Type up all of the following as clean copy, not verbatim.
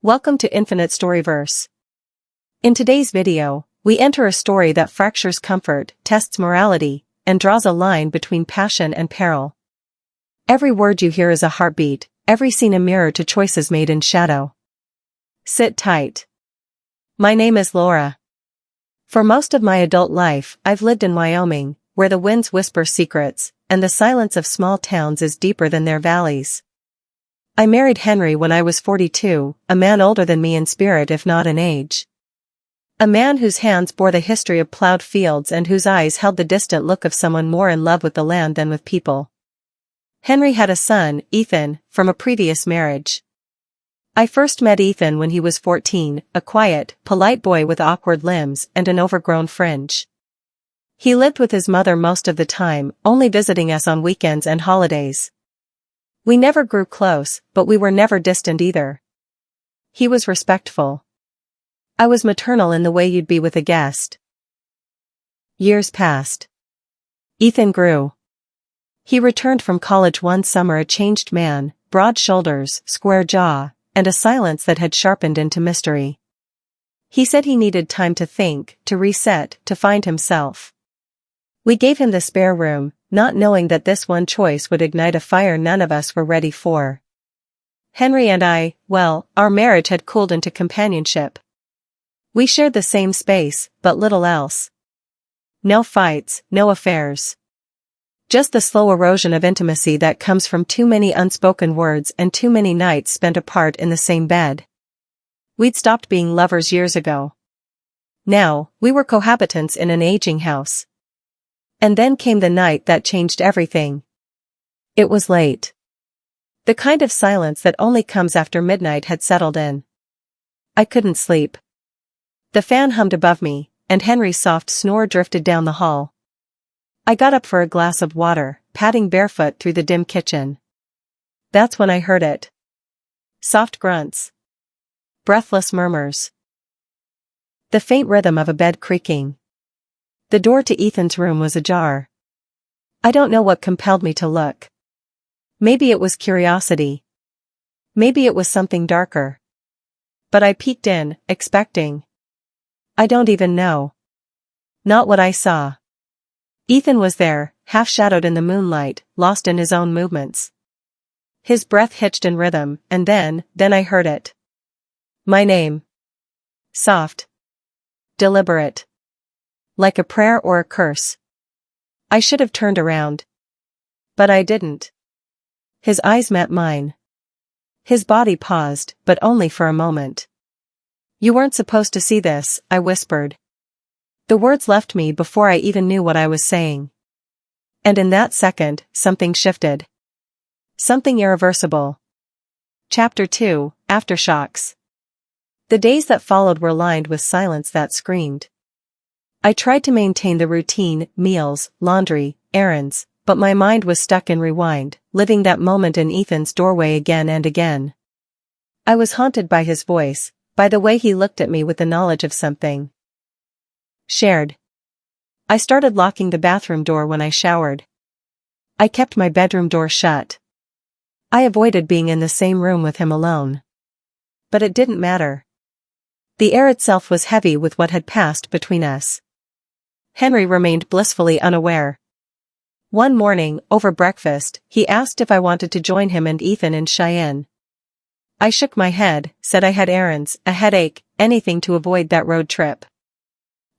Welcome to Infinite Storyverse. In today's video, we enter a story that fractures comfort, tests morality, and draws a line between passion and peril. Every word you hear is a heartbeat, every scene a mirror to choices made in shadow. Sit tight. My name is Laura. For most of my adult life, I've lived in Wyoming, where the winds whisper secrets, and the silence of small towns is deeper than their valleys. I married Henry when I was 42, a man older than me in spirit if not in age. A man whose hands bore the history of plowed fields and whose eyes held the distant look of someone more in love with the land than with people. Henry had a son, Ethan, from a previous marriage. I first met Ethan when he was 14, a quiet, polite boy with awkward limbs and an overgrown fringe. He lived with his mother most of the time, only visiting us on weekends and holidays. We never grew close, but we were never distant either. He was respectful. I was maternal in the way you'd be with a guest. Years passed. Ethan grew. He returned from college one summer a changed man, broad shoulders, square jaw, and a silence that had sharpened into mystery. He said he needed time to think, to reset, to find himself. We gave him the spare room, not knowing that this one choice would ignite a fire none of us were ready for. Henry and I, well, our marriage had cooled into companionship. We shared the same space, but little else. No fights, no affairs. Just the slow erosion of intimacy that comes from too many unspoken words and too many nights spent apart in the same bed. We'd stopped being lovers years ago. Now, we were cohabitants in an aging house. And then came the night that changed everything. It was late. The kind of silence that only comes after midnight had settled in. I couldn't sleep. The fan hummed above me, and Henry's soft snore drifted down the hall. I got up for a glass of water, padding barefoot through the dim kitchen. That's when I heard it. Soft grunts. Breathless murmurs. The faint rhythm of a bed creaking. The door to Ethan's room was ajar. I don't know what compelled me to look. Maybe it was curiosity. Maybe it was something darker. But I peeked in, expecting. I don't even know. Not what I saw. Ethan was there, half-shadowed in the moonlight, lost in his own movements. His breath hitched in rhythm, and then I heard it. My name. Soft. Deliberate. Like a prayer or a curse. I should have turned around. But I didn't. His eyes met mine. His body paused, but only for a moment. You weren't supposed to see this, I whispered. The words left me before I even knew what I was saying. And in that second, something shifted. Something irreversible. Chapter 2, Aftershocks. The days that followed were lined with silence that screamed. I tried to maintain the routine, meals, laundry, errands, but my mind was stuck in rewind, living that moment in Ethan's doorway again and again. I was haunted by his voice, by the way he looked at me with the knowledge of something shared. I started locking the bathroom door when I showered. I kept my bedroom door shut. I avoided being in the same room with him alone. But it didn't matter. The air itself was heavy with what had passed between us. Henry remained blissfully unaware. One morning, over breakfast, he asked if I wanted to join him and Ethan in Cheyenne. I shook my head, said I had errands, a headache, anything to avoid that road trip.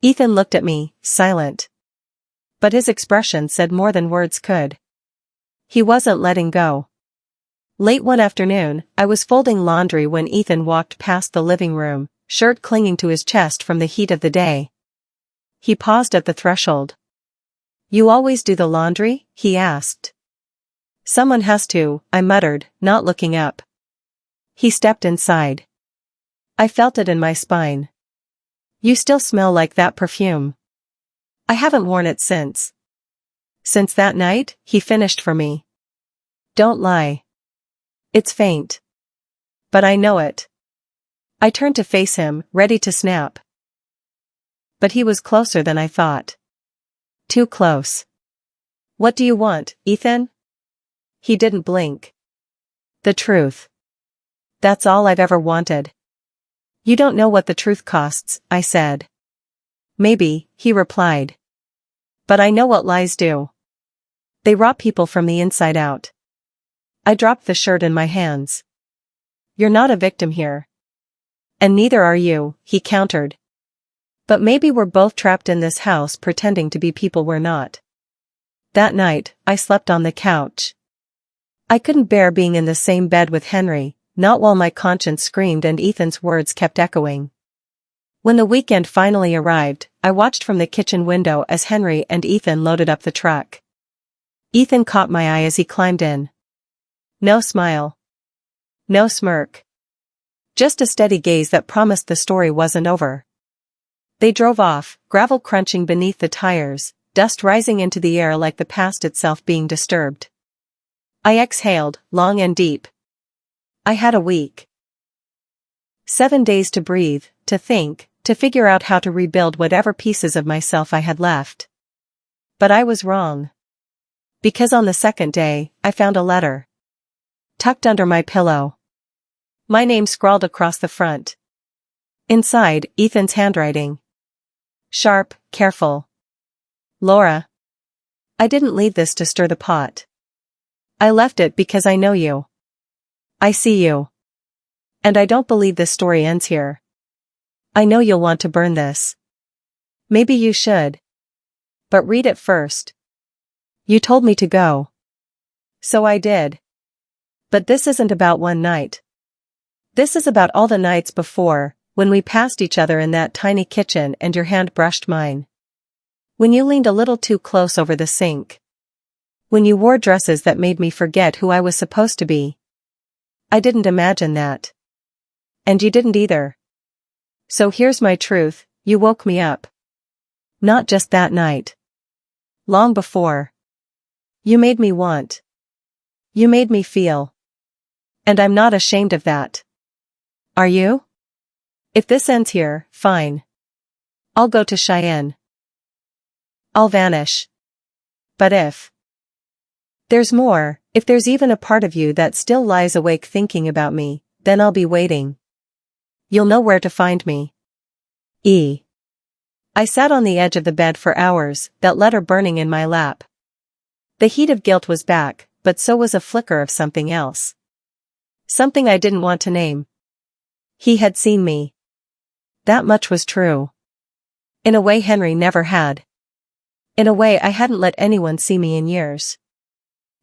Ethan looked at me, silent. But his expression said more than words could. He wasn't letting go. Late one afternoon, I was folding laundry when Ethan walked past the living room, shirt clinging to his chest from the heat of the day. He paused at the threshold. You always do the laundry? He asked. Someone has to, I muttered, not looking up. He stepped inside. I felt it in my spine. You still smell like that perfume. I haven't worn it since. Since that night, he finished for me. Don't lie. It's faint. But I know it. I turned to face him, ready to snap. But he was closer than I thought. Too close. What do you want, Ethan? He didn't blink. The truth. That's all I've ever wanted. You don't know what the truth costs, I said. Maybe, he replied. But I know what lies do. They rot people from the inside out. I dropped the shirt in my hands. You're not a victim here. And neither are you, he countered. But maybe we're both trapped in this house pretending to be people we're not. That night, I slept on the couch. I couldn't bear being in the same bed with Henry, not while my conscience screamed and Ethan's words kept echoing. When the weekend finally arrived, I watched from the kitchen window as Henry and Ethan loaded up the truck. Ethan caught my eye as he climbed in. No smile. No smirk. Just a steady gaze that promised the story wasn't over. They drove off, gravel crunching beneath the tires, dust rising into the air like the past itself being disturbed. I exhaled, long and deep. I had a week. 7 days to breathe, to think, to figure out how to rebuild whatever pieces of myself I had left. But I was wrong. Because on the second day, I found a letter. Tucked under my pillow. My name scrawled across the front. Inside, Ethan's handwriting. Sharp, careful. Laura. I didn't leave this to stir the pot. I left it because I know you. I see you. And I don't believe this story ends here. I know you'll want to burn this. Maybe you should. But read it first. You told me to go. So I did. But this isn't about one night. This is about all the nights before, when we passed each other in that tiny kitchen and your hand brushed mine. When you leaned a little too close over the sink. When you wore dresses that made me forget who I was supposed to be. I didn't imagine that. And you didn't either. So here's my truth, you woke me up. Not just that night. Long before. You made me want. You made me feel. And I'm not ashamed of that. Are you? If this ends here, fine. I'll go to Cheyenne. I'll vanish. But if there's more, if there's even a part of you that still lies awake thinking about me, then I'll be waiting. You'll know where to find me. E. I sat on the edge of the bed for hours, that letter burning in my lap. The heat of guilt was back, but so was a flicker of something else. Something I didn't want to name. He had seen me. That much was true. In a way Henry never had. In a way I hadn't let anyone see me in years.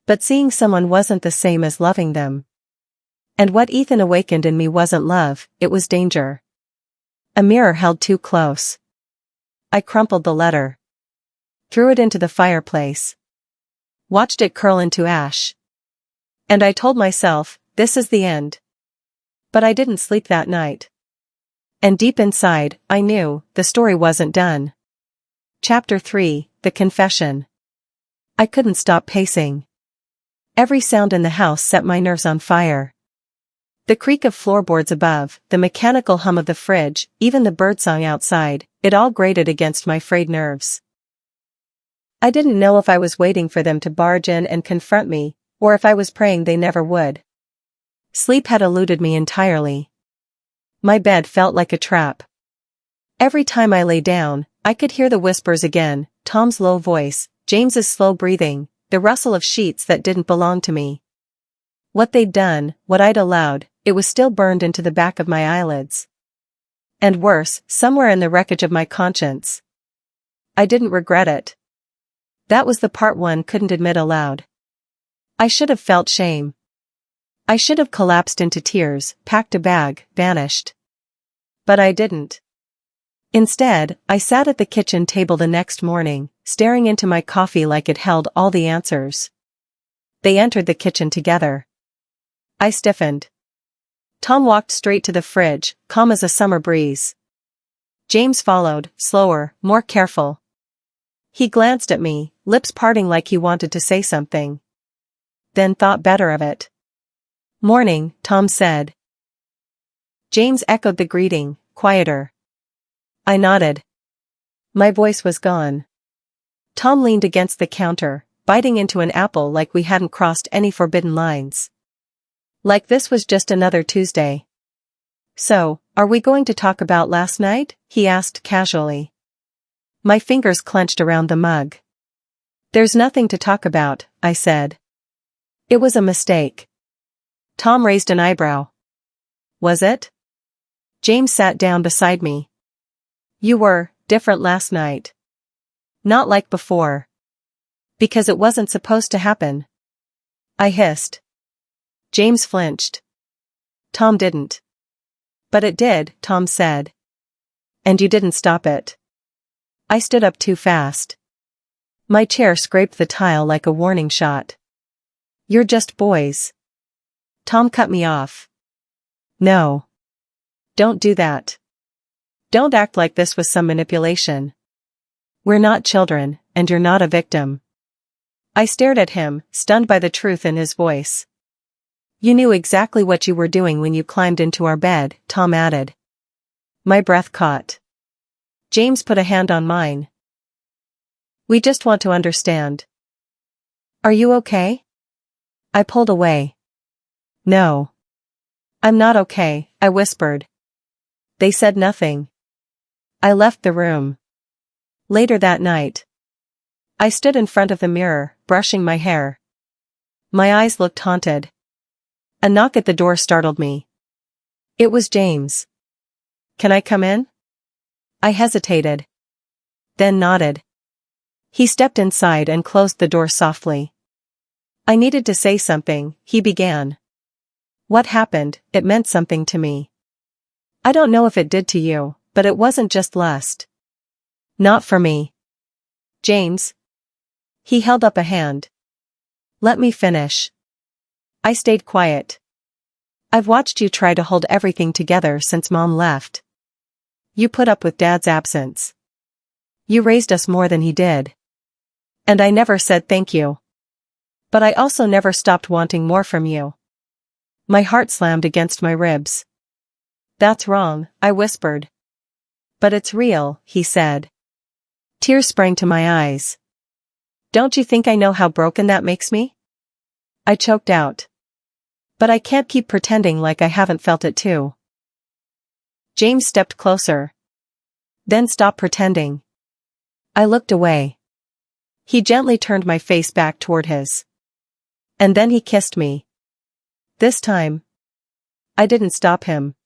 But seeing someone wasn't the same as loving them. And what Ethan awakened in me wasn't love, it was danger. A mirror held too close. I crumpled the letter. Threw it into the fireplace. Watched it curl into ash. And I told myself, this is the end. But I didn't sleep that night. And deep inside, I knew, the story wasn't done. Chapter 3, The Confession. I couldn't stop pacing. Every sound in the house set my nerves on fire. The creak of floorboards above, the mechanical hum of the fridge, even the birdsong outside, it all grated against my frayed nerves. I didn't know if I was waiting for them to barge in and confront me, or if I was praying they never would. Sleep had eluded me entirely. My bed felt like a trap. Every time I lay down, I could hear the whispers again, Tom's low voice, James's slow breathing, the rustle of sheets that didn't belong to me. What they'd done, what I'd allowed, it was still burned into the back of my eyelids. And worse, somewhere in the wreckage of my conscience. I didn't regret it. That was the part one couldn't admit aloud. I should have felt shame. I should have collapsed into tears, packed a bag, vanished. But I didn't. Instead, I sat at the kitchen table the next morning, staring into my coffee like it held all the answers. They entered the kitchen together. I stiffened. Tom walked straight to the fridge, calm as a summer breeze. James followed, slower, more careful. He glanced at me, lips parting like he wanted to say something. Then thought better of it. "Morning," Tom said. James echoed the greeting, quieter. I nodded. My voice was gone. Tom leaned against the counter, biting into an apple like we hadn't crossed any forbidden lines. Like this was just another Tuesday. So, are we going to talk about last night? He asked casually. My fingers clenched around the mug. There's nothing to talk about, I said. It was a mistake. Tom raised an eyebrow. Was it? James sat down beside me. You were different last night. Not like before. Because it wasn't supposed to happen. I hissed. James flinched. Tom didn't. But it did, Tom said. And you didn't stop it. I stood up too fast. My chair scraped the tile like a warning shot. You're just boys. Tom cut me off. No. Don't do that. Don't act like this was some manipulation. We're not children, and you're not a victim. I stared at him, stunned by the truth in his voice. You knew exactly what you were doing when you climbed into our bed, Tom added. My breath caught. James put a hand on mine. We just want to understand. Are you okay? I pulled away. No. I'm not okay, I whispered. They said nothing. I left the room. Later that night, I stood in front of the mirror, brushing my hair. My eyes looked haunted. A knock at the door startled me. It was James. Can I come in? I hesitated. Then nodded. He stepped inside and closed the door softly. I needed to say something, he began. What happened, it meant something to me. I don't know if it did to you, but it wasn't just lust. Not for me. James. He held up a hand. Let me finish. I stayed quiet. I've watched you try to hold everything together since Mom left. You put up with Dad's absence. You raised us more than he did. And I never said thank you. But I also never stopped wanting more from you. My heart slammed against my ribs. That's wrong, I whispered. But it's real, he said. Tears sprang to my eyes. Don't you think I know how broken that makes me? I choked out. But I can't keep pretending like I haven't felt it too. James stepped closer. Then stop pretending. I looked away. He gently turned my face back toward his. And then he kissed me. This time, I didn't stop him.